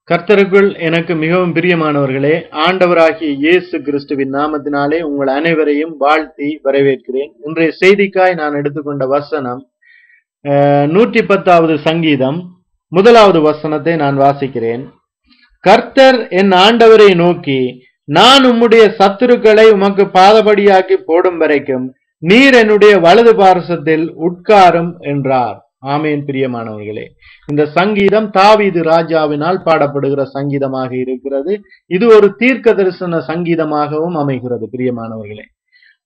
கர்த்தருக்குள் எனக்கு மிகவும் பிரியமானவர்களே, ஆண்டவராகிய இயேசு கிறிஸ்துவின் நாமத்தினாலே உங்கள் அனைவரையும் வாழ்த்தி வரவேற்கிறேன். இன்றைய செய்திக்காய் நான் எடுத்துக்கொண்ட வசனம் 110வது சங்கீதம் 1வது வசனத்தை நான் வாசிக்கிறேன். கர்த்தர் என் ஆண்டவரை நோக்கி, நான் உம்முடைய சத்துருக்களை உமக்கு பாதபடியாக்கி போடும் வரைக்கும் நீர் என்னுடைய வலது பார்சத்தில் உட்காரும் என்றார். ஆமேன். பிரியமானவர்களே, இந்த சங்கீதம் தாவீது ராஜாவினால் பாடப்படுகிற சங்கீதமாக இருக்கிறது. இது ஒரு தீர்க்க தரிசன சங்கீதமாகவும் அமைகிறது. பிரியமானவர்களே,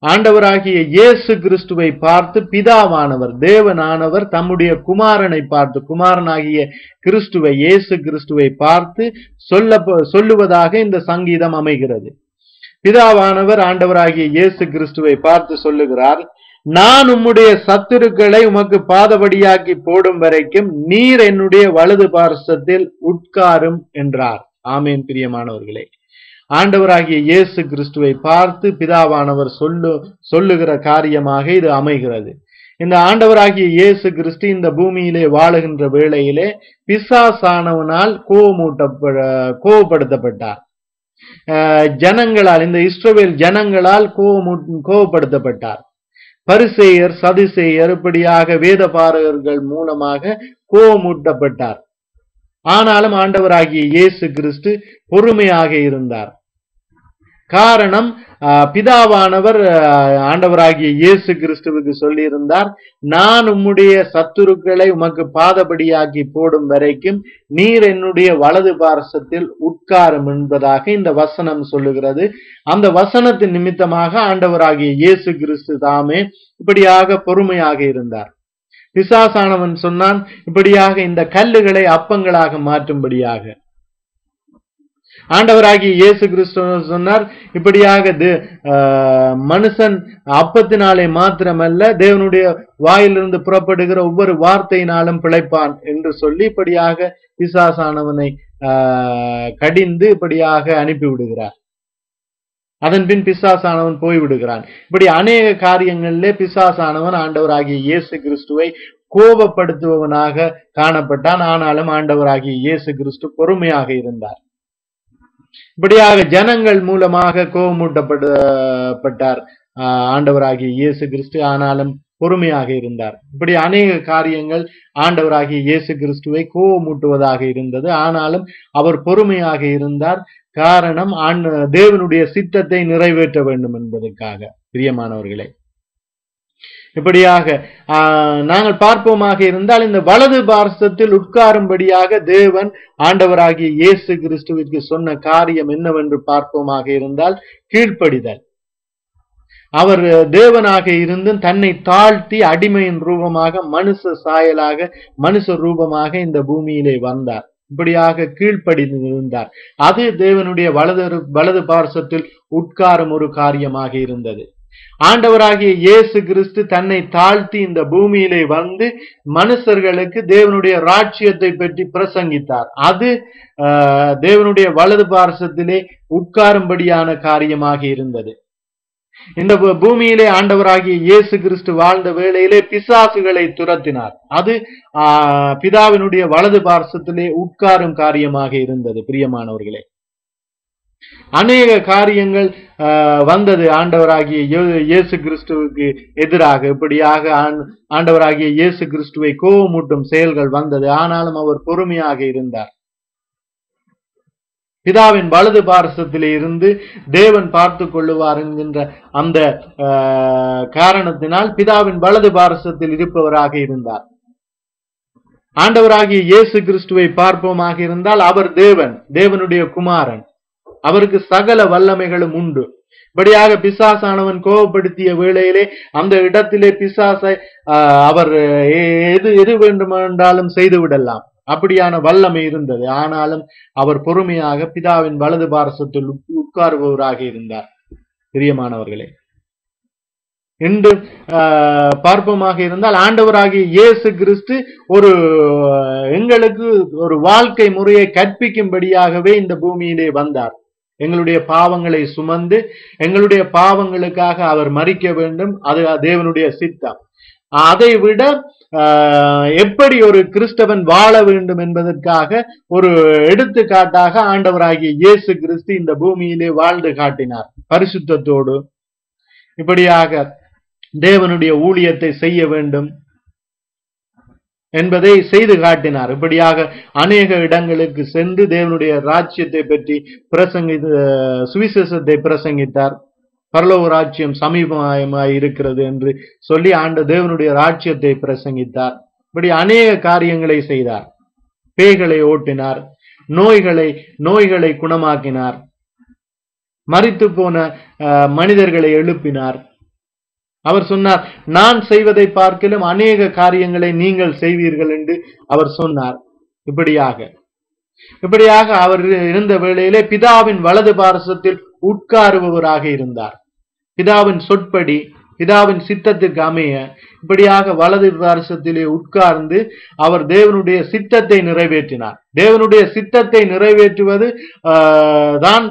ஆண்டவராகிய இயேசு கிறிஸ்துவை பார்த்து பிதாவானவர் தேவனானவர் தம்முடைய குமாரனை பார்த்து, குமாரனாகிய கிறிஸ்துவை இயேசு கிறிஸ்துவை பார்த்து சொல்லுவதாக இந்த சங்கீதம் அமைகிறது. பிதாவானவர் ஆண்டவராகிய இயேசு கிறிஸ்துவை பார்த்து சொல்லுகிறார், நான் உம்முடைய சத்துருக்களை உமக்கு பாதபடியாக்கி போடும் வரைக்கும் நீர் என்னுடைய வலது பார்சத்தில் உட்காரும் என்றார். ஆமேன். பிரியமானவர்களே, ஆண்டவராகிய இயேசு கிறிஸ்துவை பார்த்து பிதாவானவர் சொல்லுகிற காரியமாக இது அமைகிறது. இந்த ஆண்டவராகிய இயேசு கிறிஸ்து இந்த பூமியிலே வாழுகின்ற வேளையிலே பிசாசானவனால் கோபப்படுத்தப்பட்டார். ஜனங்களால், இந்த இஸ்ரவேல் ஜனங்களால் கோபப்படுத்தப்பட்டார். பரிசேயர், சதுசேயர், இப்படியாக வேதபாரகர்கள் மூலமாக கோபமூட்டப்பட்டார். ஆனாலும் ஆண்டவராகிய இயேசு கிறிஸ்து பொறுமையாக இருந்தார். காரணம், பிதாவானவர் ஆண்டவராகிய இயேசு கிறிஸ்துவுக்கு சொல்லி இருந்தார், நான் உம்முடைய சத்துருக்களை உமக்கு பாதபடியாக்கி போடும் வரைக்கும் நீர் என்னுடைய வலது பார்சத்தில் உட்காரும் என்பதாக இந்த வசனம் சொல்லுகிறது. அந்த வசனத்தின் நிமித்தமாக ஆண்டவராகிய இயேசு கிறிஸ்து தாமே இப்படியாக பொறுமையாக இருந்தார். பிசாசானவன் சொன்னான், இப்படியாக இந்த கல்லுகளை அப்பங்களாக மாற்றும்படியாக. ஆண்டவராகிய இயேசு கிறிஸ்து சொன்னார், இப்படியாக மனுஷன் அப்பத்தினாலே மாத்திரமல்ல தேவனுடைய வாயிலிருந்து புறப்படுகிற ஒவ்வொரு வார்த்தையினாலும் பிழைப்பான் என்று சொல்லி இப்படியாக பிசாசானவனை கடிந்து இப்படியாக அனுப்பிவிடுகிறார். அதன் பின் பிசாசானவன் போய்விடுகிறான். இப்படி அநேக காரியங்களிலே பிசாசானவன் ஆண்டவராகிய இயேசு கிறிஸ்துவை கோபப்படுத்துபவனாக காணப்பட்டான். ஆனாலும் ஆண்டவராகிய இயேசு கிறிஸ்து பொறுமையாக இருந்தார். இப்படியாக ஜனங்கள் மூலமாக கோபமூட்டப்பட்டார் ஆண்டவராகிய இயேசு கிறிஸ்து. ஆனாலும் பொறுமையாக இருந்தார். இப்படி அநேக காரியங்கள் ஆண்டவராகிய இயேசு கிறிஸ்துவை கோபமூட்டுவதாக இருந்தது. ஆனாலும் அவர் பொறுமையாக இருந்தார். காரணம், தேவனுடைய சித்தத்தை நிறைவேற்ற வேண்டும் என்பதற்காக. பிரியமானவர்களே, இப்படியாக நாங்கள் பார்ப்போமாக இருந்தால், இந்த வலது பார்சத்தில் உட்காரும்படியாக தேவன் ஆண்டவராகிய இயேசு கிறிஸ்துவிற்கு சொன்ன காரியம் என்னவென்று பார்ப்போமாக இருந்தால், கீழ்ப்படிதல். அவர் தேவனாக இருந்து தன்னை தாழ்த்தி அடிமையின் ரூபமாக, மனுஷ சாயலாக, மனுஷ ரூபமாக இந்த பூமியிலே வந்தார். இப்படியாக கீழ்ப்படிந்திருந்தார். அது தேவனுடைய வலது பார்சத்தில் உட்காரும் ஒரு காரியமாக இருந்தது. ஆண்டவராகிய இயேசு கிறிஸ்து தன்னை தாழ்த்தி இந்த பூமியிலே வந்து மனுஷர்களுக்கு தேவனுடைய ராஜ்யத்தை பற்றி பிரசங்கித்தார். அது தேவனுடைய வலது பார்சத்திலே உட்காரும்படியான காரியமாக இருந்தது. இந்த பூமியிலே ஆண்டவராகிய இயேசு கிறிஸ்து வாழ்ந்த வேளையிலே பிசாசுகளை துரத்தினார். அது பிதாவினுடைய வலது பார்சத்திலே உட்காரும் காரியமாக இருந்தது. பிரியமானவர்களே, அநேக காரியங்கள் வந்தது ஆண்டவராகிய இயேசு கிறிஸ்துவுக்கு எதிராக. இப்படியாக ஆண்டவராகிய இயேசு கிறிஸ்துவை கோபமூட்டும் செயல்கள் வந்தது. ஆனாலும் அவர் பொறுமையாக இருந்தார். பிதாவின் வலது பார்சத்திலே இருந்து தேவன் பார்த்து கொள்ளுவார் என்கின்ற அந்த காரணத்தினால் பிதாவின் வலது பார்சத்தில் இருப்பவராக இருந்தார். ஆண்டவராகிய இயேசு கிறிஸ்துவை பார்ப்போமாக இருந்தால், அவர் தேவனுடைய குமாரன். அவருக்கு சகல வல்லமைகளும் உண்டு. இப்படியாக பிசாசானவன் கோபப்படுத்திய வேளையிலே அந்த இடத்திலே பிசாசை அவர் எது வேண்டுமென்றாலும் செய்து விடலாம். அப்படியான வல்லமை இருந்தது. ஆனாலும் அவர் பொறுமையாக பிதாவின் வலது பார்சத்தில் உட்காருபவராக இருந்தார். பிரியமானவர்களே, என்று பார்ப்போமாக இருந்தால், ஆண்டவராகிய இயேசு கிறிஸ்து எங்களுக்கு ஒரு வாழ்க்கை முறையை கற்பிக்கும்படியாகவே இந்த பூமியிலே வந்தார். எங்களுடைய பாவங்களை சுமந்து எங்களுடைய பாவங்களுக்காக அவர் மரிக்க வேண்டும். அது தேவனுடைய சித்தம். அதை விட எப்படி ஒரு கிறிஸ்தவன் வாழ வேண்டும் என்பதற்காக ஒரு எடுத்துக்காட்டாக ஆண்டவராகிய இயேசு கிறிஸ்து இந்த பூமியிலே வாழ்ந்து காட்டினார். பரிசுத்தத்தோடு இப்படியாக தேவனுடைய ஊழியத்தை செய்ய வேண்டும் என்பதை செய்து காட்டினார். இப்படியாக அநேக இடங்களுக்கு சென்று தேவனுடைய ராஜ்யத்தை பற்றி சுவிசேஷத்தை பிரசங்கித்தார். பரலோக ராஜ்யம் சமீபமாய் இருக்கிறது என்று சொல்லி தேவனுடைய ராஜ்யத்தை பிரசங்கித்தார். இப்படி அநேக காரியங்களை செய்தார். பேய்களை ஓட்டினார், நோய்களை குணமாக்கினார், மரித்து போன மனிதர்களை எழுப்பினார். அவர் சொன்னார், நான் செய்வதை பார்க்கிலும் அநேக காரியங்களை நீங்கள் செய்வீர்கள் என்று அவர் சொன்னார். இப்படியாக அவர் இருந்த வேளையிலே பிதாவின் வலது பார்சத்தில் உட்காருபவராக இருந்தார். பிதாவின் சொற்படி, பிதாவின் சித்தத்திற்கு அமைய இப்படியாக வலது பார்சத்திலே உட்கார்ந்து அவர் தேவனுடைய சித்தத்தை நிறைவேற்றினார். தேவனுடைய சித்தத்தை நிறைவேற்றுவது தான்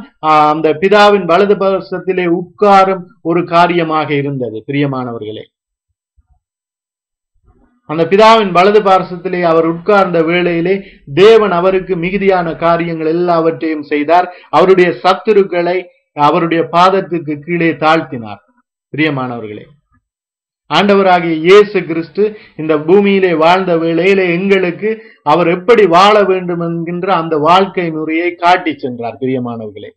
அந்த பிதாவின் வலது பார்சத்திலே உட்காரும் ஒரு காரியமாக இருந்தது. பிரியமானவர்களே, அந்த பிதாவின் வலது பார்சத்திலே அவர் உட்கார்ந்த வேளையிலே தேவன் அவருக்கு மிகுதியான காரியங்கள் எல்லாவற்றையும் செய்தார். அவருடைய சத்துருக்களை அவருடைய பாதத்துக்கு கீழே தாழ்த்தினார். பிரியமானவர்களே, ஆண்டவராகிய இயேசு கிறிஸ்து இந்த பூமியிலே வாழ்ந்த வேளையிலே எங்களுக்கு அவர் எப்படி வாழ வேண்டும் என்கின்ற அந்த வாழ்க்கை முறையை காட்டி சென்றார். பிரியமானவர்களே,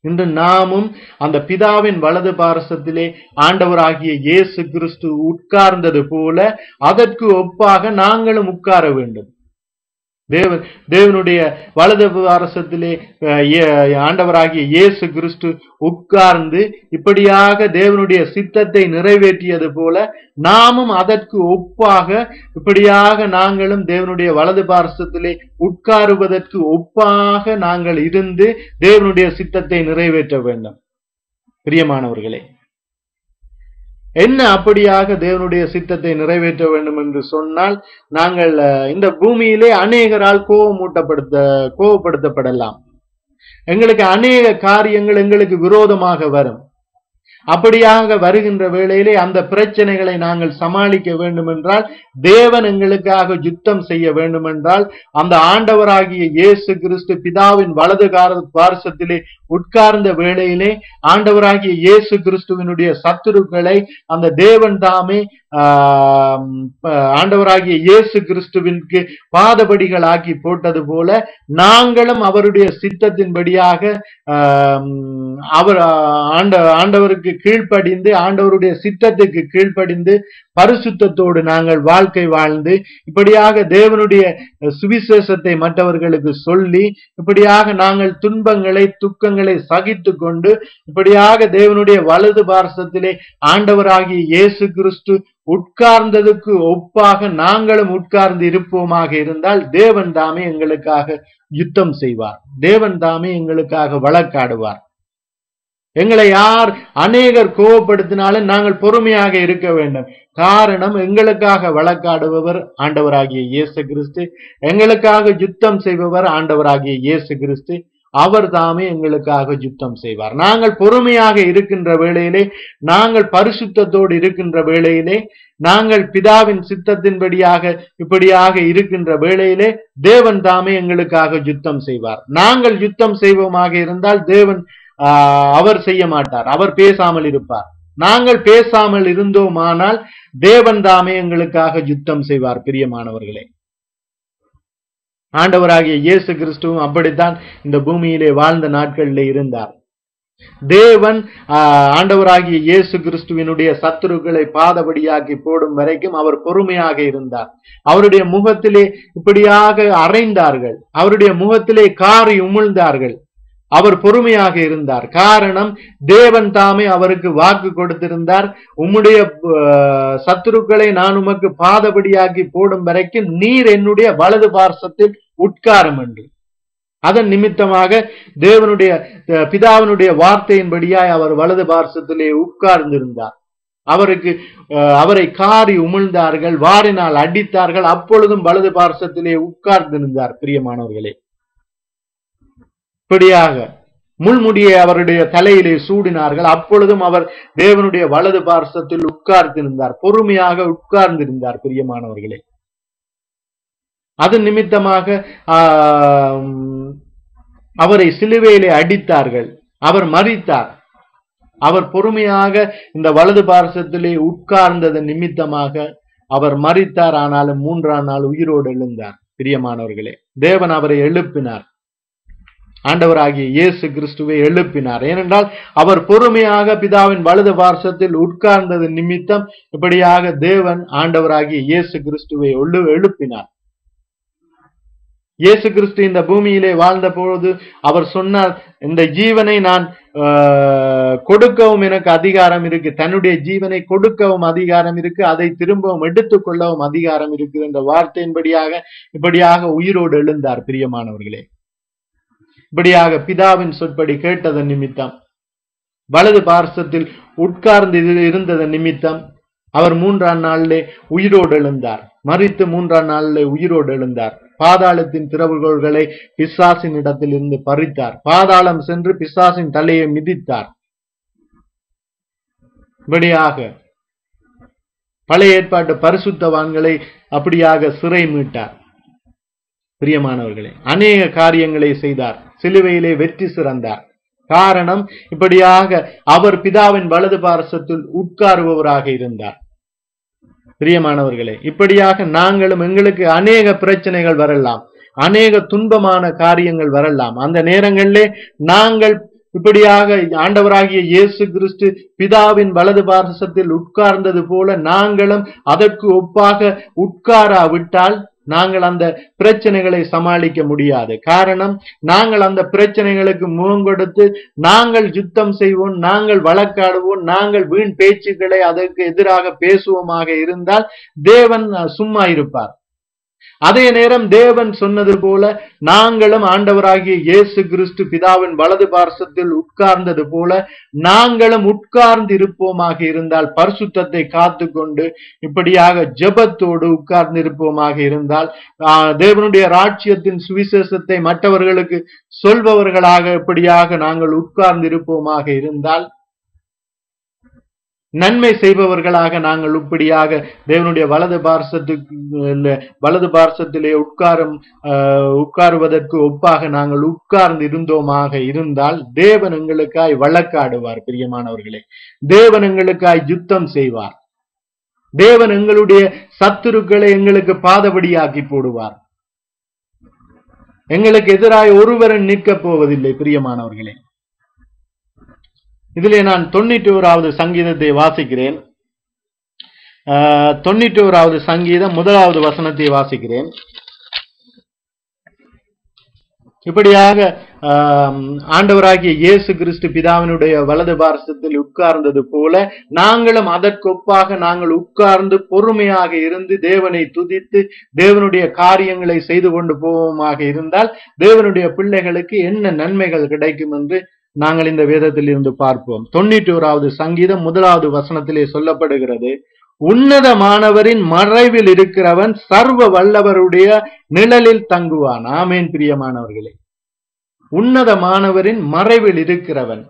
இன்று நாமும் அந்த பிதாவின் வலது பார்சத்திலே ஆண்டவராகிய இயேசு கிறிஸ்து உட்கார்ந்தது போல அதற்கு ஒப்பாக நாங்களும் உட்கார வேண்டும். தேவனுடைய வலது பார்சத்திலே ஆண்டவராகிய இயேசு கிறிஸ்து உட்கார்ந்து இப்படியாக தேவனுடைய சித்தத்தை நிறைவேற்றியது போல நாமும் அதற்கு ஒப்பாக இப்படியாக நாங்களும் தேவனுடைய வலது பார்சத்திலே உட்காருவதற்கு ஒப்பாக நாங்கள் இருந்து தேவனுடைய சித்தத்தை நிறைவேற்ற வேண்டும். பிரியமானவர்களே, என்ன அப்படியாக தேவனுடைய சித்தத்தை நிறைவேற்ற வேண்டும் என்று சொன்னால், நாங்கள் இந்த பூமியிலே அநேகரால் கோபப்படுத்தப்படலாம். எங்களுக்கு அநேக காரியங்கள் எங்களுக்கு விரோதமாக வரும். அப்படியாக வருகின்ற வேளையிலே அந்த பிரச்சனைகளை நாங்கள் சமாளிக்க வேண்டும் என்றால், தேவன் எங்களுக்காக யுத்தம் செய்ய வேண்டும் என்றால், அந்த ஆண்டவராகிய இயேசு கிறிஸ்து பிதாவின் வலது பார்சத்திலே உட்கார்ந்த வேளையிலே ஆண்டவராகிய இயேசு கிறிஸ்துவினுடைய சத்துருக்களை அந்த தேவன் தாமே ஆண்டவராகிய இயேசு கிறிஸ்துவிற்கு பாதபடிகள் ஆக்கி போட்டது போல நாங்களும் அவருடைய சித்தத்தின்படியாக ஆண்டவருக்கு கீழ்ப்படிந்து ஆண்டவருடைய சித்தத்துக்கு கீழ்ப்படிந்து பரிசுத்தத்தோடு நாங்கள் வாழ்க்கை வாழ்ந்து இப்படியாக தேவனுடைய சுவிசேஷத்தை மற்றவர்களுக்கு சொல்லி இப்படியாக நாங்கள் துன்பங்களை துக்கங்களை சகித்து கொண்டு இப்படியாக தேவனுடைய வலது பார்சத்திலே ஆண்டவராகிய இயேசு கிறிஸ்து உட்கார்ந்ததுக்கு ஒப்பாக நாங்களும் உட்கார்ந்து இருப்போமாக இருந்தால் தேவன் தாமே எங்களுக்காக யுத்தம் செய்வார். தேவன் தாமே எங்களுக்காக வழக்காடுவார். எங்களை யார் அநேகர் கோபப்படுத்தினாலும் நாங்கள் பொறுமையாக இருக்க வேண்டும். காரணம், எங்களுக்காக வழக்காடுபவர் ஆண்டவராகிய இயேசு கிறிஸ்து, எங்களுக்காக யுத்தம் செய்பவர் ஆண்டவராகிய இயேசு கிறிஸ்து. அவர் தாமே எங்களுக்காக யுத்தம் செய்வார். நாங்கள் பொறுமையாக இருக்கின்ற வேளையிலே, நாங்கள் பரிசுத்தத்தோடு இருக்கின்ற வேளையிலே, நாங்கள் பிதாவின் சித்தத்தின்படியாக இப்படியாக இருக்கின்ற வேளையிலே தேவன் தாமே எங்களுக்காக யுத்தம் செய்வார். நாங்கள் யுத்தம் செய்வோமாக இருந்தால் தேவன் அவர் செய்ய மாட்டார், அவர் பேசாமல் இருப்பார். நாங்கள் பேசாமல் இருந்தோமானால் தேவன் தாமே எங்களுக்காக யுத்தம் செய்வார். பிரியமானவர்களே, ஆண்டவராகிய இயேசு கிறிஸ்துவும் அப்படித்தான் இந்த பூமியிலே வாழ்ந்த நாட்களிலே இருந்தார். தேவன் ஆண்டவராகிய இயேசு கிறிஸ்துவினுடைய சத்துருக்களை பாதபடியாக்கி போடும் வரைக்கும் அவர் பொறுமையாக இருந்தார். அவருடைய முகத்திலே இப்படியாக அறைந்தார்கள், அவருடைய முகத்திலே காரி உமிழ்ந்தார்கள். அவர் பொறுமையாக இருந்தார். காரணம், தேவன் தாமே அவருக்கு வாக்கு கொடுத்திருந்தார், உம்முடைய சத்துருக்களை நான் உமக்கு பாதபடியாக்கி போடும் வரைக்கும் நீர் என்னுடைய வலது பார்சத்தில் உட்காரும் என்று. அதன் நிமித்தமாக தேவனுடைய பிதாவினுடைய வார்த்தையின்படியாய் அவர் வலது பார்சத்திலே உட்கார்ந்திருந்தார். அவரை காரி உமிழ்ந்தார்கள், வாரினால் அடித்தார்கள், அப்பொழுதும் வலது பார்சத்திலே உட்கார்ந்திருந்தார். பிரியமானவர்களே, இப்படியாக முள்முடியை அவருடைய தலையிலே சூடினார்கள். அப்பொழுதும் அவர் தேவனுடைய வலது பார்சத்தில் உட்கார்ந்திருந்தார், பொறுமையாக உட்கார்ந்திருந்தார். பிரியமானவர்களே, அது நிமித்தமாக அவரை சிலுவையிலே அடித்தார்கள், அவர் மரித்தார். அவர் பொறுமையாக இந்த வலது பார்சத்திலே உட்கார்ந்தது நிமித்தமாக அவர் மரித்தார். ஆனாலும் 3ஆம் நாள் உயிரோடு எழுந்தார். பிரியமானவர்களே, தேவன் அவரை எழுப்பினார், ஆண்டவராகிய இயேசு கிறிஸ்துவை எழுப்பினார். ஏனென்றால் அவர் பொறுமையாக பிதாவின் வலது பார்சத்தில் உட்கார்ந்தது நிமித்தம் இப்படியாக தேவன் ஆண்டவராகிய இயேசு கிறிஸ்துவை எழுப்பினார். இயேசு கிறிஸ்து இந்த பூமியிலே வாழ்ந்த பொழுது அவர் சொன்னார், இந்த ஜீவனை நான் கொடுக்கவும் எனக்கு அதிகாரம் இருக்கு, தன்னுடைய ஜீவனை கொடுக்கவும் அதிகாரம் இருக்கு, அதை திரும்பவும் எடுத்துக்கொள்ளவும் அதிகாரம் இருக்கு என்ற இப்படியாக உயிரோடு எழுந்தார். பிரியமானவர்களே, இப்படியாக பிதாவின் சொற்படி கேட்டதன் நிமித்தம், வலது பார்சத்தில் உட்கார்ந்து இருந்ததன் நிமித்தம் அவர் 3ஆம் நாளிலே உயிரோடு எழுந்தார். மரித்து 3ஆம் நாளிலே உயிரோடு எழுந்தார். பாதாளத்தின் திறவுகோல்களை பிசாசின் இடத்தில் இருந்து பறித்தார். பாதாளம் சென்று பிசாசின் தலையை மிதித்தார். இப்படியாக பழைய ஏற்பாட்டு பரிசுத்தவான்களை அப்படியாக சிறை மீட்டார். பிரியமானவர்களே, அநேக காரியங்களை செய்தார். சிலுவையிலே வெற்றி சிறந்தார். காரணம், இப்படியாக அவர் பிதாவின் வலது பார்சத்தில் உட்காருபவராக இருந்தார். பிரியமானவர்களே, இப்படியாக நாங்களும், எங்களுக்கு அநேக பிரச்சனைகள் வரலாம், அநேக துன்பமான காரியங்கள் வரலாம். அந்த நேரங்களிலே நாங்கள் இப்படியாக ஆண்டவராகிய இயேசு கிறிஸ்து பிதாவின் வலது பார்சத்தில் உட்கார்ந்தது போல நாங்களும் அதற்கு ஒப்பாக உட்காராவிட்டால் நாங்கள் அந்த பிரச்சனைகளை சமாளிக்க முடியாது. காரணம், நாங்கள் அந்த பிரச்சனைகளுக்கு முகம் கொடுத்து நாங்கள் யுத்தம் செய்வோம், நாங்கள் வழக்காடுவோம், நாங்கள் வீண் பேச்சுக்களை அதற்கு எதிராக பேசுவோமாக இருந்தால் தேவன் சும்மா இருப்பார். அதே நேரம் தேவன் சொன்னது போல நாங்களும் ஆண்டவராகிய இயேசு கிறிஸ்து பிதாவின் வலது பார்சத்தில் உட்கார்ந்தது போல நாங்களும் உட்கார்ந்து இருப்போமாக இருந்தால், பரிசுத்தத்தை காத்துக்கொண்டு இப்படியாக ஜெபத்தோடு உட்கார்ந்து இருப்போமாக இருந்தால், தேவனுடைய ராஜ்யத்தின் சுவிசேஷத்தை மற்றவர்களுக்கு சொல்பவர்களாக இப்படியாக நாங்கள் உட்கார்ந்து இருப்போமாக இருந்தால், நன்மை செய்பவர்களாக நாங்கள் இப்படியாக தேவனுடைய வலது பார்சத்திலே உட்காருவதற்கு ஒப்பாக நாங்கள் உட்கார்ந்து இருந்தோமாக இருந்தால் தேவன் எங்களுக்காய் வழக்காடுவார். பிரியமானவர்களே, தேவன் எங்களுக்காய் யுத்தம் செய்வார். தேவன் எங்களுடைய சத்துருக்களை எங்களுக்கு பாதபடியாக்கி போடுவார். எங்களுக்கு எதிராக ஒருவரும் நிற்கப் போவதில்லை. பிரியமானவர்களே, இதிலே நான் 91வது சங்கீதத்தை வாசிக்கிறேன். 91வது சங்கீதம் 1வது வசனத்தை வாசிக்கிறேன். இப்படியாக ஆண்டவராகிய இயேசு கிறிஸ்து பிதாவினுடைய வலது பார்சத்தில் உட்கார்ந்தது போல நாங்களும் அதற்கொப்பாக நாங்கள் உட்கார்ந்து பொறுமையாக இருந்து தேவனை துதித்து தேவனுடைய காரியங்களை செய்து கொண்டு போவோமாக இருந்தால் தேவனுடைய பிள்ளைகளுக்கு என்ன நன்மைகள் கிடைக்கும் என்று நாங்கள் இந்த வேதத்தில் இருந்து பார்ப்போம். 91வது சங்கீதம் 1வது வசனத்திலே சொல்லப்படுகிறது, உன்னதமானவரின் மறைவில் இருக்கிறவன் சர்வ வல்லவருடைய நிழலில் தங்குவான். ஆமேன். பிரியமானவர்களே, உன்னதமானவரின் மறைவில் இருக்கிறவன்,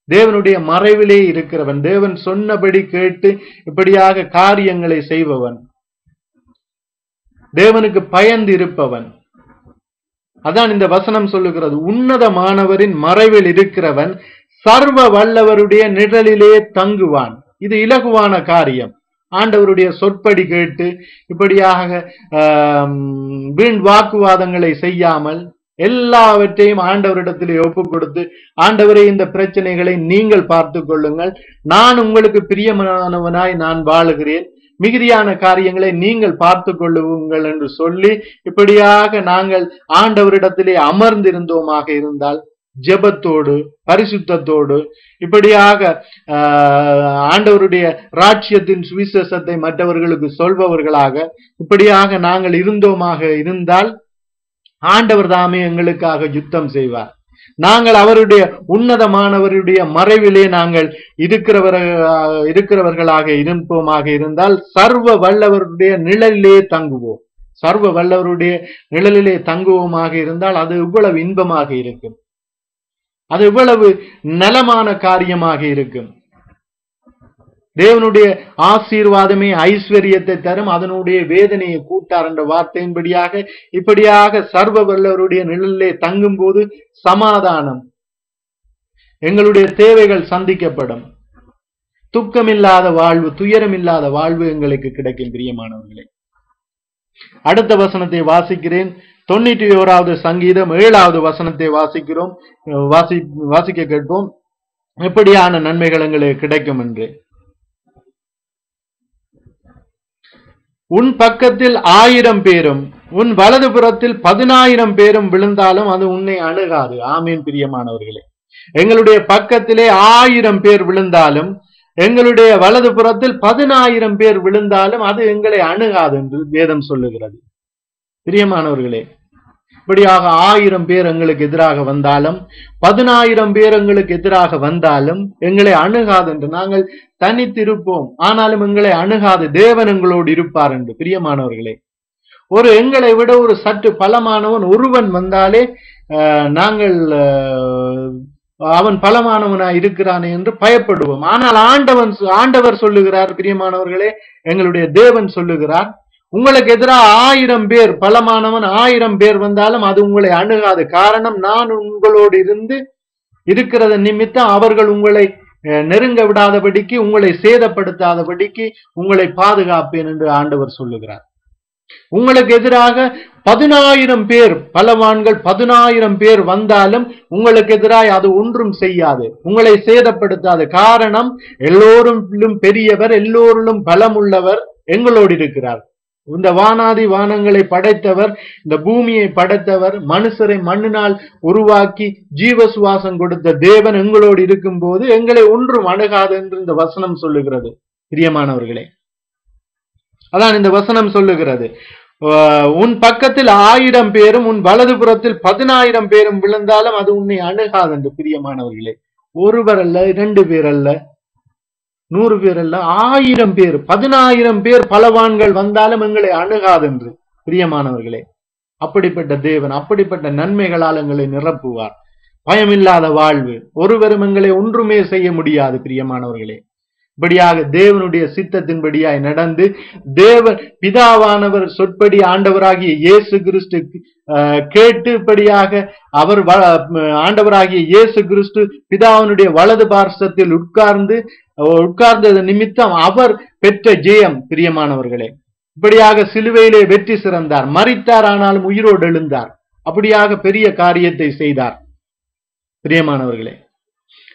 தேவனுடைய மறைவிலே இருக்கிறவன், தேவன் சொன்னபடி கேட்டு இப்படியாக காரியங்களை செய்பவன், தேவனுக்கு பயந்து இருப்பவன். அதான் இந்த வசனம் சொல்லுகிறது, உன்னதமானவரின் மறைவில் இருக்கிறவன் சர்வ வல்லவருடைய நிழலிலே தங்குவான். இது இலகுவான காரியம். ஆண்டவருடைய சொற்படி கேட்டு இப்படியாக வீண் வாக்குவாதங்களை செய்யாமல் எல்லாவற்றையும் ஆண்டவரிடத்திலே ஒப்பு கொடுத்து, ஆண்டவரே இந்த பிரச்சனைகளை நீங்கள் பார்த்து கொள்ளுங்கள், நான் உங்களுக்கு பிரியமானவனாய் நான் வாழுகிறேன், மிகுதியான காரியங்களை நீங்கள் பார்த்து கொள்ளுங்கள் என்று சொல்லி இப்படியாக நாங்கள் ஆண்டவரிடத்திலே அமர்ந்திருந்தோமாக இருந்தால், ஜெபத்தோடு பரிசுத்தத்தோடு இப்படியாக ஆண்டவருடைய ராஜ்யத்தின் சுவிசேஷத்தை மற்றவர்களுக்கு சொல்பவர்களாக இப்படியாக நாங்கள் இருந்தோமாக இருந்தால் ஆண்டவர் தாமே எங்களுக்காக யுத்தம் செய்வார். நாங்கள் அவருடைய உன்னதமானவருடைய மறைவிலே நாங்கள் இருக்கிறவர்களாக இருப்போமாக இருந்தால் சர்வ வல்லவருடைய நிழலிலே தங்குவோம். சர்வ வல்லவருடைய நிழலிலே தங்குவோமாக இருந்தால் அது இவ்வளவு இன்பமாக இருக்கும். அது எவ்வளவு நலமான காரியமாக இருக்கும். தேவனுடைய ஆசீர்வாதமே ஐஸ்வர்யத்தை தரும், அதனுடைய வேதனையை கூட்டார் என்ற வார்த்தையின்படியாக இப்படியாக சர்வ வல்லவருடைய நிழலிலே தங்கும் போது சமாதானம், எங்களுடைய தேவைகள் சந்திக்கப்படும், துக்கமில்லாத வாழ்வு, துயரமில்லாத வாழ்வு எங்களுக்கு கிடைக்கும். பிரியமானவர்களே, அடுத்த வசனத்தை வாசிக்கிறேன். 91வது சங்கீதம் 7வது வசனத்தை வாசிக்க கேட்போம். எப்படியான நன்மைகள் எங்களுக்கு கிடைக்கும் என்று. உன் பக்கத்தில் 1000 பேரும் உன் வலது புறத்தில் 10,000 பேரும் விழுந்தாலும் அது உன்னை அணுகாது. ஆமீன். பிரியமானவர்களே, எங்களுடைய பக்கத்திலே 1000 பேர் விழுந்தாலும், எங்களுடைய வலது புறத்தில் 10,000 பேர் விழுந்தாலும் அது எங்களை அணுகாது என்று வேதம் சொல்லுகிறது. பிரியமானவர்களே, இப்படியாக 1000 பேர் எங்களுக்கு எதிராக வந்தாலும், 10,000 பேர் எங்களுக்கு எதிராக வந்தாலும் எங்களை அணுகாது என்று. நாங்கள் தனித்திருப்போம், ஆனாலும் எங்களை அணுகாது, தேவன் எங்களோடு இருப்பார் என்று. பிரியமானவர்களே, எங்களை விட ஒரு சற்று பலமானவன் ஒருவன் வந்தாலே நாங்கள் அவன் பலமானவனாய் இருக்கிறானே என்று பயப்படுவோம். ஆனால் ஆண்டவர் சொல்லுகிறார், பிரியமானவர்களே, எங்களுடைய தேவன் சொல்லுகிறார், உங்களுக்கு எதிராக 1000 பேர் பலமானவன் 1000 பேர் வந்தாலும் அது உங்களை அணுகாது. காரணம், நான் உங்களோடு இருந்து இருக்கிறத நிமித்தம் அவர்கள் உங்களை நெருங்க விடாதபடிக்கு, உங்களை சேதப்படுத்தாதபடிக்கு உங்களை பாதுகாப்பேன் என்று ஆண்டவர் சொல்லுகிறார். உங்களுக்கு எதிராக 10,000 பேர் பலவான்கள் 10,000 பேர் வந்தாலும் உங்களுக்கு எதிராக அது ஒன்றும் செய்யாது, உங்களை சேதப்படுத்தாது. காரணம், எல்லோரும் பெரியவர், எல்லோரிலும் பலமுள்ளவர் எங்களோடு இருக்கிறார். இந்த வானாதி வானங்களை படைத்தவர், இந்த பூமியை படைத்தவர், மனுஷரை மண்ணினால் உருவாக்கி ஜீவ சுவாசம் கொடுத்த தேவன் எங்களோடு இருக்கும் போது எங்களை ஒன்றும் அணுகாது என்று இந்த வசனம் சொல்லுகிறது. பிரியமானவர்களே, அதான் இந்த வசனம் சொல்லுகிறது. உன் பக்கத்தில் 1000 பேரும் உன் வலது புறத்தில் 10,000 பேரும் விழுந்தாலும் அது உன்னை அணுகாது என்று. பிரியமானவர்களே, ஒருவர் அல்ல, 2 பேர் அல்ல, 100 பேர் அல்ல, 1000 பேர் 10,000 பேர் பலவான்கள் வந்தாலும் எங்களை அணுகாது என்று. பிரியமானவர்களே, அப்படிப்பட்ட தேவன் அப்படிப்பட்ட நன்மைகளால் எங்களை நிரப்புவார். பயமில்லாத வாழ்வு, ஒருவரும் எங்களை ஒன்றுமே செய்ய முடியாது. பிரியமானவர்களே, இப்படியாக தேவனுடைய சித்தத்தின்படியாய் நடந்து, பிதாவானவர் சொற்படி ஆண்டவராகிய இயேசு கிறிஸ்து கேட்டு, இப்படியாக அவர் ஆண்டவராகிய இயேசு கிறிஸ்து பிதாவினுடைய வலது பார்சத்தில் உட்கார்ந்தது நிமித்தம் அவர் பெற்ற ஜெயம். பிரியமானவர்களே, இப்படியாக சிலுவையிலே வெற்றி சிறந்தார், மரித்தார், ஆனாலும் உயிரோடு எழுந்தார். அப்படியாக பெரிய காரியத்தை செய்தார். பிரியமானவர்களே,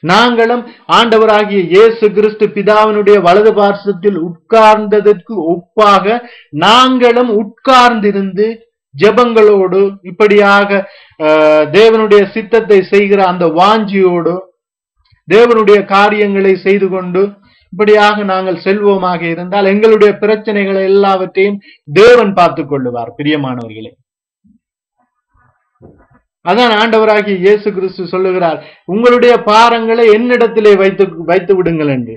நாங்களும் ஆண்டவராகிய இயேசு கிறிஸ்து பிதாவினுடைய வலது பார்சத்தில் உட்கார்ந்ததற்கு ஒப்பாக நாங்களும் உட்கார்ந்திருந்து ஜெபங்களோடு, இப்படியாக தேவனுடைய சித்தத்தை செய்கிற அந்த வாஞ்சியோடு தேவனுடைய காரியங்களை செய்து கொண்டு இப்படியாக நாங்கள் செல்வோமாக இருந்தால் எங்களுடைய பிரச்சனைகளை எல்லாவற்றையும் தேவன் பார்த்துக் கொள்ளுவார். பிரியமானவர்களே, அதான் ஆண்டவராகிய இயேசு கிறிஸ்து சொல்லுகிறார், உங்களுடைய பாரங்களை என்னிடத்திலே வைத்து விடுங்கள் என்று.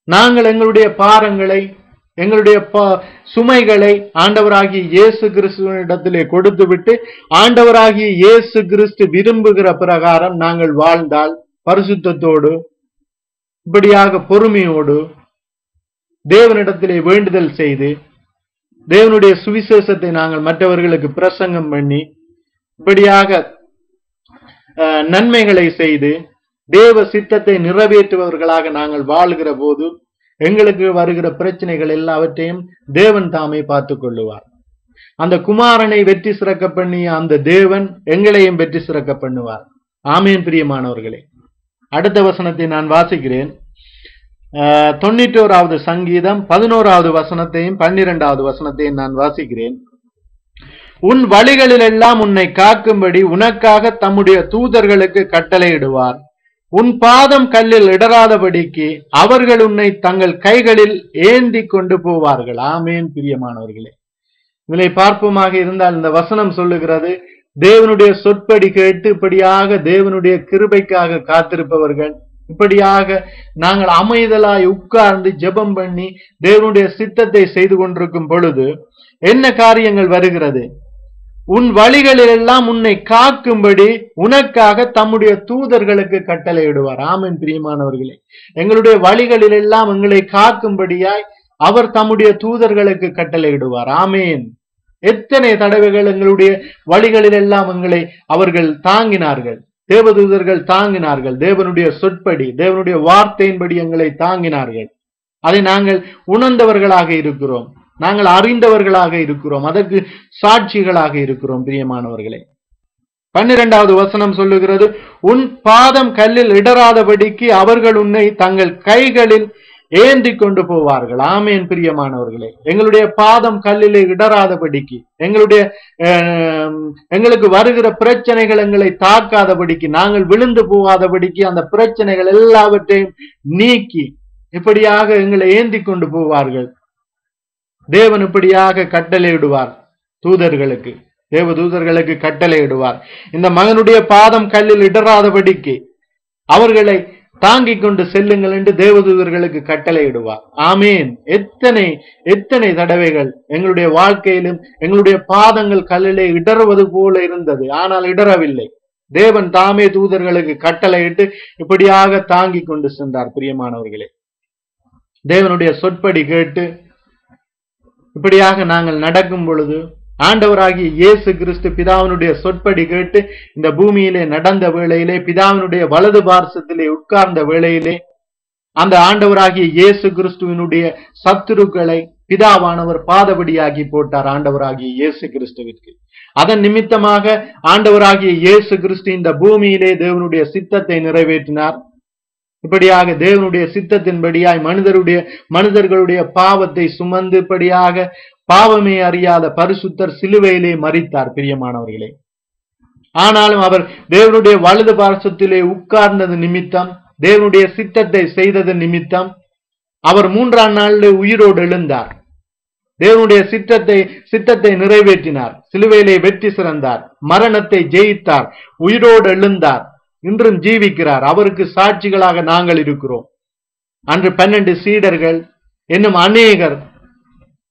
நாங்கள் எங்களுடைய பாரங்களை, எங்களுடைய சுமைகளை ஆண்டவராகிய இயேசு கிறிஸ்துவினிடத்திலே கொடுத்து விட்டு, ஆண்டவராகிய இயேசு கிறிஸ்து விரும்புகிற பிரகாரம் நாங்கள் வாழ்ந்தால், பரிசுத்தத்தோடு இப்படியாக பொறுமையோடு தேவனிடத்திலே வேண்டுதல் செய்து தேவனுடைய சுவிசேஷத்தை நாங்கள் மற்றவர்களுக்கு பிரசங்கம் பண்ணி இப்படியாக நன்மைகளை செய்து தேவ சித்தத்தை நிறைவேற்றுபவர்களாக நாங்கள் வாழ்கிற போது எங்களுக்கு வருகிற பிரச்சனைகள் எல்லாவற்றையும் தேவன் தாமே பார்த்துக் கொள்ளுவார். அந்த குமாரனை வெற்றி சிறக்க பண்ணிய அந்த தேவன் எங்களையும் வெற்றி சிறக்க பண்ணுவார். ஆமேன். பிரியமானவர்களே, அடுத்த வசனத்தை நான் வாசிக்கிறேன். 91வது சங்கீதம் 11வது வசனத்தையும் 12வது வசனத்தையும் நான் வாசிக்கிறேன். உன் வழிகளில் எல்லாம் உன்னை காக்கும்படி உனக்காக தம்முடைய தூதர்களுக்கு கட்டளையிடுவார். உன் பாதம் கல்லில் இடராதபடிக்கு அவர்கள் உன்னை தங்கள் கைகளில் ஏந்தி கொண்டு போவார்கள். ஆமேன். பிரியமானவர்களே, இதை பார்ப்போமாக இருந்தால் இந்த வசனம் சொல்லுகிறது, தேவனுடைய சொற்படி கேட்டு இப்படியாக தேவனுடைய கிருபைக்காக காத்திருப்பவர்கள், இப்படியாக நாங்கள் அமைதலாய் உட்கார்ந்து ஜெபம் பண்ணி தேவனுடைய சித்தத்தை செய்து கொண்டிருக்கும் பொழுது என்ன காரியங்கள் வருகிறது? உன் வழிகளிலெல்லாம் உன்னை காக்கும்படி உனக்காக தம்முடைய தூதர்களுக்கு கட்டளையிடுவார். ஆமென் பிரியமானவர்களே, எங்களுடைய வழிகளிலெல்லாம் எங்களை காக்கும்படியாய் அவர் தம்முடைய தூதர்களுக்கு கட்டளையிடுவார். ஆமேன். எத்தனை தடவைகள் எங்களுடைய வழிகளிலெல்லாம் எங்களை அவர்கள் தாங்கினார்கள், தேவதூதர்கள் தாங்கினார்கள். தேவனுடைய சொற்படி, தேவனுடைய வார்த்தையின்படி எங்களை தாங்கினார்கள். அதை நாங்கள் உணர்ந்தவர்களாக இருக்கிறோம், நாங்கள் அறிந்தவர்களாக இருக்கிறோம், அதற்கு சாட்சிகளாக இருக்கிறோம். பிரியமானவர்களே, 12வது வசனம் சொல்லுகிறது, உன் பாதம் கல்லில் இடராதபடிக்கு அவர்கள் உன்னை தங்கள் கைகளில் ஏந்தி கொண்டு போவார்கள். ஆமேன் பிரியமானவர்களே, எங்களுடைய பாதம் கல்லிலே இடராதபடிக்கு, எங்களுக்கு வருகிற பிரச்சனைகள் எங்களை தாக்காதபடிக்கு, நாங்கள் விழுந்து போகாதபடிக்கு அந்த பிரச்சனைகள் எல்லாவற்றையும் நீக்கி இப்படியாக எங்களை ஏந்தி கொண்டு போவார்கள். தேவன் இப்படியாக கட்டளையிடுவார் தூதர்களுக்கு, தேவ தூதர்களுக்கு கட்டளையிடுவார். இந்த மகனுடைய பாதம் கல்லில் இடராதபடிக்கு அவர்களை தாங்கிக் கொண்டு செல்லுங்கள் என்று தேவதூதர்களுக்கு கட்டளையிடுவார். ஆமேன். எத்தனை தடவைகள் எங்களுடைய வாழ்க்கையிலும் எங்களுடைய பாதங்கள் கல்லிலே இடறுவது போல இருந்தது, ஆனால் இடரவில்லை. தேவன் தாமே தூதர்களுக்கு கட்டளையிட்டு இப்படியாக தாங்கிக் கொண்டு சென்றார். பிரியமானவர்களே, தேவனுடைய சொற்படி கேட்டு இப்படியாக நாங்கள் நடக்கும் பொழுது, ஆண்டவராகிய இயேசு கிறிஸ்து பிதாவினுடைய சொற்படி கேட்டு இந்த பூமியிலே நடந்த வேளையிலே, பிதாவினுடைய வலது பார்சத்திலே உட்கார்ந்த வேளையிலே, அந்த ஆண்டவராகிய இயேசு கிறிஸ்துவினுடைய சத்துருக்களை பிதாவானவர் பாதபடியாகி போட்டார் ஆண்டவராகிய இயேசு கிறிஸ்துவிற்கு. அதன் நிமித்தமாக ஆண்டவராகிய இயேசு கிறிஸ்து இந்த பூமியிலே தேவனுடைய சித்தத்தை நிறைவேற்றினார். இப்படியாக தேவனுடைய சித்தத்தின்படியாய் மனிதர்களுடைய பாவத்தை சுமந்து இப்படியாக பாவமே அறியாத பரிசுத்தர் சிலுவையிலே மரித்தார். பிரியமானவர்களே, ஆனாலும் அவர் தேவனுடைய வலது பார்சத்திலே உட்கார்ந்தது நிமித்தம், தேவனுடைய சித்தத்தை செய்தது நிமித்தம் அவர் 3ஆம் நாளிலே உயிரோடு எழுந்தார். தேவனுடைய சித்தத்தை நிறைவேற்றினார். சிலுவையிலே வெற்றி சிறந்தார், மரணத்தை ஜெயித்தார், உயிரோடு எழுந்தார், இன்றும் ஜீவிக்கிறார். அவருக்கு சாட்சிகளாக நாங்கள் இருக்கிறோம். அன்று 12 சீடர்கள் என்னும் அநேகர்,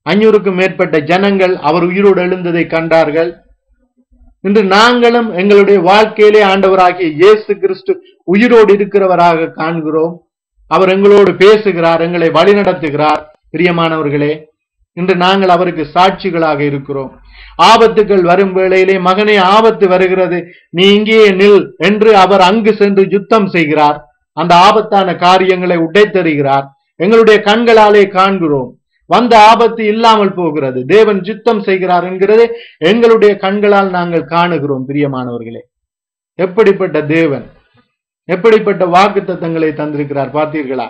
500க்கும் மேற்பட்ட ஜனங்கள் அவர் உயிரோடு எழுந்ததை கண்டார்கள். இன்று நாங்களும் எங்களுடைய வாழ்க்கையிலே ஆண்டவராகிய இயேசு கிறிஸ்து உயிரோடு இருக்கிறவராக காண்கிறோம். அவர் எங்களோடு பேசுகிறார், எங்களை வழிநடத்துகிறார். பிரியமானவர்களே, இன்று நாங்கள் அவருக்கு சாட்சிகளாக இருக்கிறோம். ஆபத்துகள் வரும் வேளையிலே, மகனே ஆபத்து வருகிறது, நீ இங்கே நில் என்று அவர் அங்கு சென்று யுத்தம் செய்கிறார். அந்த ஆபத்தான காரியங்களை உடைத்தருகிறார். எங்களுடைய கண்களாலே காண்கிறோம். வந்த ஆபத்து இல்லாமல் போகிறது, தேவன் யுத்தம் செய்கிறார் என்கிறது எங்களுடைய கண்களால் நாங்கள் காணுகிறோம். பிரியமானவர்களே, எப்படிப்பட்ட தேவன், எப்படிப்பட்ட வாக்குத்தத்தங்களை தந்திருக்கிறார் பார்த்தீர்களா?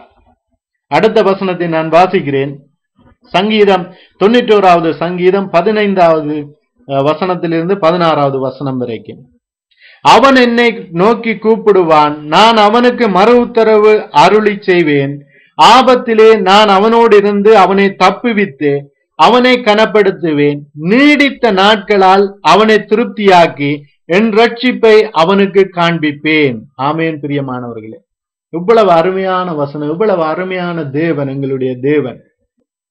அடுத்த வசனத்தை நான் வாசிக்கிறேன். சங்கீதம் 91வது சங்கீதம் 15வது வசனத்திலிருந்து 16வது வசனம் வரைக்கும். அவன் என்னை நோக்கி கூப்பிடுவான், நான் அவனுக்கு மறு உத்தரவு அருளி செய்வேன். ஆபத்திலே நான் அவனோடு இருந்து அவனை தப்புவித்து அவனை கனப்படுத்துவேன். நீடித்த நாட்களால் அவனை திருப்தியாக்கி என் ரட்சிப்பை அவனுக்கு காண்பிப்பேன். ஆமேன். பிரியமானவர்களே, இவ்வளவு அருமையான வசனம், இவ்வளவு அருமையான தேவன் எங்களுடைய தேவன்.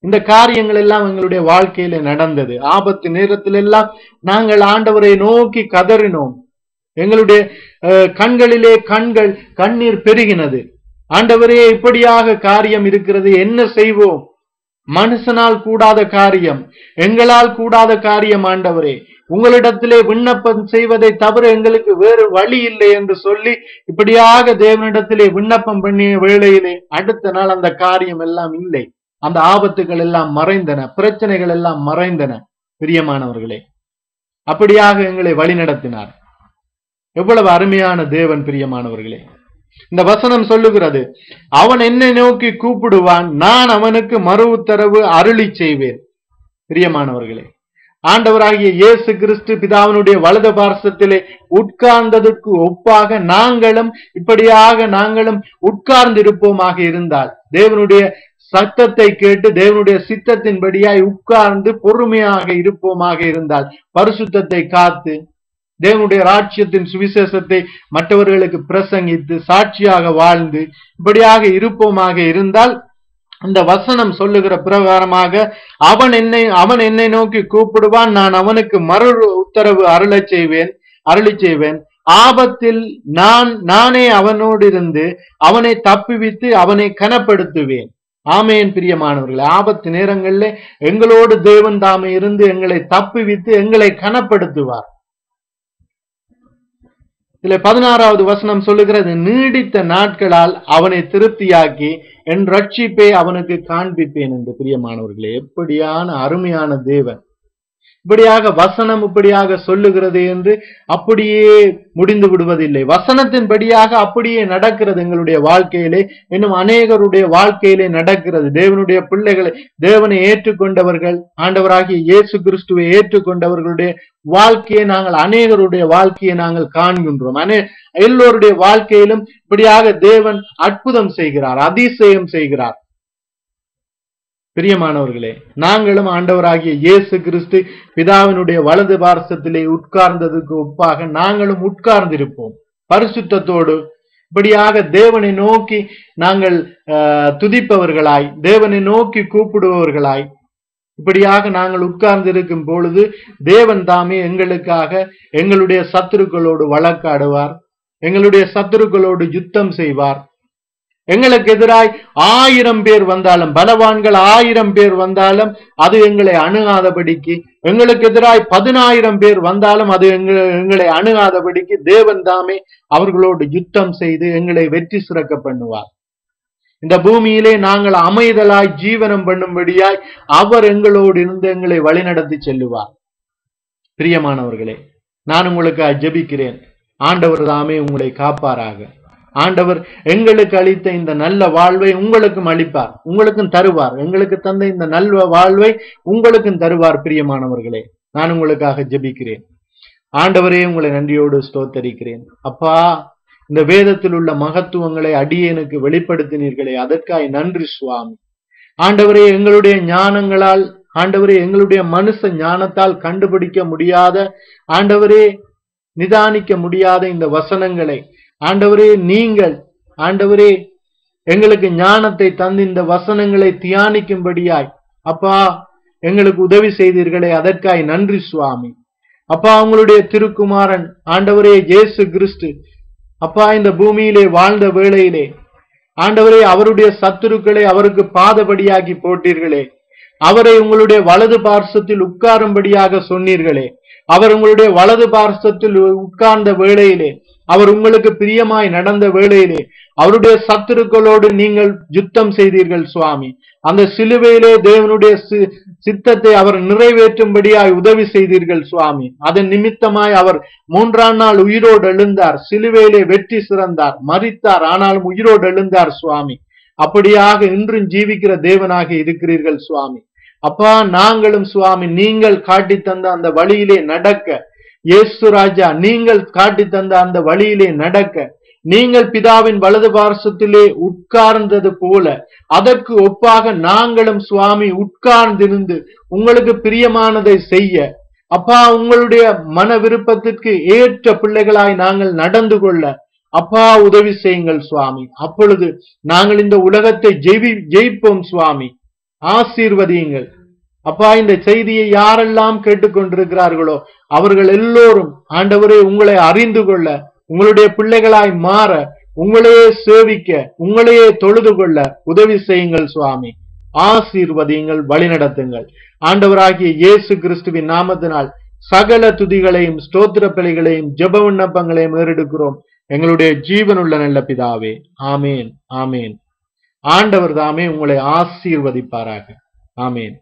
இந்த காரியங்கள் எல்லாம் எங்களுடைய வாழ்க்கையில நடந்தது. ஆபத்து நேரத்தில் எல்லாம் நாங்கள் ஆண்டவரை நோக்கி கதறினோம். எங்களுடைய கண்களிலே கண்ணீர் பெருகினது. ஆண்டவரே, இப்படியாக காரியம் இருக்கிறது, என்ன செய்வோம்? மனுஷனால் கூடாத காரியம், எங்களால் கூடாத காரியம். ஆண்டவரே, உங்களிடத்திலே விண்ணப்பம் செய்வதை தவிர எங்களுக்கு வேறு வழி இல்லை என்று சொல்லி இப்படியாக தேவனிடத்திலே விண்ணப்பம் பண்ணிய வேளையிலே அடுத்த நாள் அந்த காரியம் எல்லாம் இல்லை. அந்த ஆபத்துகள் எல்லாம் மறைந்தன, பிரச்சனைகள் எல்லாம் மறைந்தன. பிரியமானவர்களே, அப்படியாக எங்களை வழி நடத்தினார். எவ்வளவு அருமையான தேவன்! பிரியமானவர்களே, இந்த வசனம் சொல்லுகிறது, அவன் என்னை நோக்கி கூப்பிடுவான், நான் அவனுக்கு மறு உத்தரவு அருளி செய்வேன். பிரியமானவர்களே, ஆண்டவராகிய இயேசு கிறிஸ்து பிதாவினுடைய வலது பார்சத்திலே உட்கார்ந்ததற்கு ஒப்பாக நாங்களும் உட்கார்ந்து இருப்போமாக இருந்தால், தேவனுடைய சத்தத்தை கேட்டு தேவனுடைய சித்தத்தின்படியாய் உட்கார்ந்து பொறுமையாக இருப்போமாக இருந்தால், பரிசுத்தத்தை காத்து தேவனுடைய ராஜ்யத்தின் சுவிசேஷத்தை மற்றவர்களுக்கு பிரசங்கித்து சாட்சியாக வாழ்ந்து இப்படியாக இருப்போமாக இருந்தால், இந்த வசனம் சொல்லுகிற பிரகாரமாக அவன் என்னை நோக்கி கூப்பிடுவான், நான் அவனுக்கு மறு உத்தரவு அருளி செய்வேன். ஆபத்தில் நானே அவனோடு இருந்து அவனை தப்புவித்து அவனை கனப்படுத்துவேன். ஆமேன். பிரியமானவர்களே, ஆபத்து நேரங்களிலே எங்களோடு தேவன் தாமே இருந்து எங்களை தப்புவித்து எங்களை கனப்படுத்துவார். இதுல 16வது வசனம் சொல்லுகிறது, நீடித்த நாட்களால் அவனை திருப்தியாக்கி என் ரட்சிப்பை அவனுக்கு காண்பிப்பேன் என்று. பிரியமானவர்களே, எப்படியான அருமையான தேவன்! இப்படியாக வசனம் இப்படியாக சொல்லுகிறது என்று அப்படியே முடிந்து விடுவதில்லை. வசனத்தின்படியாக அப்படியே நடக்கிறது எங்களுடைய வாழ்க்கையிலே, இன்னும் அநேகருடைய வாழ்க்கையிலே நடக்கிறது. தேவனுடைய பிள்ளைகளை, தேவனை ஏற்றுக்கொண்டவர்கள், ஆண்டவராகிய இயேசு கிறிஸ்துவை ஏற்றுக்கொண்டவர்களுடைய வாழ்க்கையை நாங்கள், அநேகருடைய வாழ்க்கையை நாங்கள் காண்கின்றோம். எல்லோருடைய வாழ்க்கையிலும் இப்படியாக தேவன் அற்புதம் செய்கிறார், அதிசயம் செய்கிறார். பிரியமானவர்களே, நாங்களும் ஆண்டவராகிய இயேசு கிறிஸ்து பிதாவினுடைய வலது பார்சத்திலே உட்கார்ந்ததுக்கு ஒப்பாக நாங்களும் உட்கார்ந்திருப்போம் பரிசுத்தத்தோடு. இப்படியாக தேவனை நோக்கி நாங்கள் துதிப்பவர்களாய், தேவனை நோக்கி கூப்பிடுபவர்களாய், இப்படியாக நாங்கள் உட்கார்ந்திருக்கும் பொழுது தேவன் தாமே எங்களுக்காக எங்களுடைய சத்துருக்களோடு வழக்காடுவார், எங்களுடைய சத்துருக்களோடு யுத்தம் செய்வார். எங்களுக்கு எதிராய் 1000 பேர் வந்தாலும், பலவான்கள் 1000 பேர் வந்தாலும் அது எங்களை அணுகாதபடிக்கு, எங்களுக்கு எதிராய் 10,000 பேர் வந்தாலும் அது எங்களை அணுகாதபடிக்கு தேவன் தாமே அவர்களோடு யுத்தம் செய்து எங்களை வெற்றி சிறக்க பண்ணுவார். இந்த பூமியிலே நாங்கள் அமைதலாய் ஜீவனம் பண்ணும்படியாய் அவர் எங்களோடு இருந்து எங்களை வழிநடத்தி செல்லுவார். பிரியமானவர்களே, நான் உங்களுக்கு ஜெபிக்கிறேன், ஆண்டவர் தாமே உங்களை காப்பாராக. ஆண்டவர் எங்களுக்கு அளித்த இந்த நல்ல வாழ்வை உங்களுக்கும் அளிப்பார், உங்களுக்கும் தருவார். எங்களுக்கு தந்த இந்த நல்ல வாழ்வை உங்களுக்கும் தருவார். பிரியமானவர்களே, நான் உங்களுக்காக ஜெபிக்கிறேன். ஆண்டவரே, உங்களை நன்றியோடு ஸ்தோத்தரிக்கிறேன். அப்பா, இந்த வேதத்தில் உள்ள மகத்துவங்களை அடியேனுக்கு வெளிப்படுத்தினீர்களே, அதற்காய் நன்றி சுவாமி. ஆண்டவரே, எங்களுடைய ஞானங்களால், ஆண்டவரே, எங்களுடைய மனுஷ ஞானத்தால் கண்டுபிடிக்க முடியாத, ஆண்டவரே, நிதானிக்க முடியாத இந்த வசனங்களை ஆண்டவரே நீங்கள், ஆண்டவரே, எங்களுக்கு ஞானத்தை தந்து இந்த வசனங்களை தியானிக்கும்படியாய் அப்பா எங்களுக்கு உதவி செய்தீர்களே, அதற்காய் நன்றி சுவாமி. அப்பா, உங்களுடைய திருக்குமாரன் ஆண்டவரே இயேசு கிறிஸ்து அப்பா இந்த பூமியிலே வாழ்ந்த வேளையிலே ஆண்டவரே அவருடைய சத்துருக்களை அவருக்கு பாதபடியாக்கி போட்டீர்களே, அவரை உங்களுடைய வலது பார்சத்தில் உட்காரும்படியாக சொன்னீர்களே. அவர் உங்களுடைய வலது பார்சத்தில் உட்கார்ந்த வேளையிலே, அவர் உங்களுக்கு பிரியமாய் நடந்த வேளையிலே அவருடைய சத்துருக்களோடு நீங்கள் யுத்தம் செய்தீர்கள் சுவாமி. அந்த சிலுவையிலே தேவனுடைய சித்தத்தை அவர் நிறைவேற்றும்படியாய் உதவி செய்தீர்கள் சுவாமி. அதன் நிமித்தமாய் அவர் 3ஆம் நாள் உயிரோடு எழுந்தார், சிலுவையிலே வெற்றி சிறந்தார், மரித்தார், ஆனாலும் உயிரோடு எழுந்தார் சுவாமி. அப்படியாக இன்றும் ஜீவிக்கிற தேவனாக இருக்கிறீர்கள் சுவாமி. அப்பா, நாங்களும் சுவாமி நீங்கள் காட்டி தந்த அந்த வழியிலே நடக்க, இயேசு ராஜா நீங்கள் காட்டி தந்த அந்த வழியிலே நடக்க, நீங்கள் பிதாவின் வலது பார்சத்திலே உட்கார்ந்தது போல அதற்கு ஒப்பாக நாங்களும் சுவாமி உட்கார்ந்திருந்து உங்களுக்கு பிரியமானதை செய்ய, அப்பா உங்களுடைய மன விருப்பத்திற்கு ஏற்ற பிள்ளைகளாய் நாங்கள் நடந்து கொள்ள அப்பா உதவி செய்யுங்கள் சுவாமி. அப்பொழுது நாங்கள் இந்த உலகத்தை ஜெயிப்போம் சுவாமி. ஆசீர்வதியுங்கள் அப்பா. இந்த செய்தியை யாரெல்லாம் கேட்டுக்கொண்டிருக்கிறார்களோ அவர்கள் எல்லோரும் ஆண்டவரே உங்களை அறிந்து கொள்ள, உங்களுடைய பிள்ளைகளாய் மாற, உங்களையே சேவிக்க, உங்களையே தொழுது கொள்ள உதவி செய்யுங்கள் சுவாமி. ஆசீர்வதியுங்கள், வழிநடத்துங்கள். ஆண்டவராகிய இயேசு கிறிஸ்துவின் நாமத்தினால் சகல துதிகளையும் ஸ்தோத்திர பலிகளையும் ஜெப விண்ணப்பங்களையும் ஏறெடுக்கிறோம் எங்களுடைய ஜீவனுள்ள நல்ல பிதாவே. ஆமேன், ஆமேன். ஆண்டவர் தாமே உங்களை ஆசீர்வதிப்பாராக. ஆமேன்.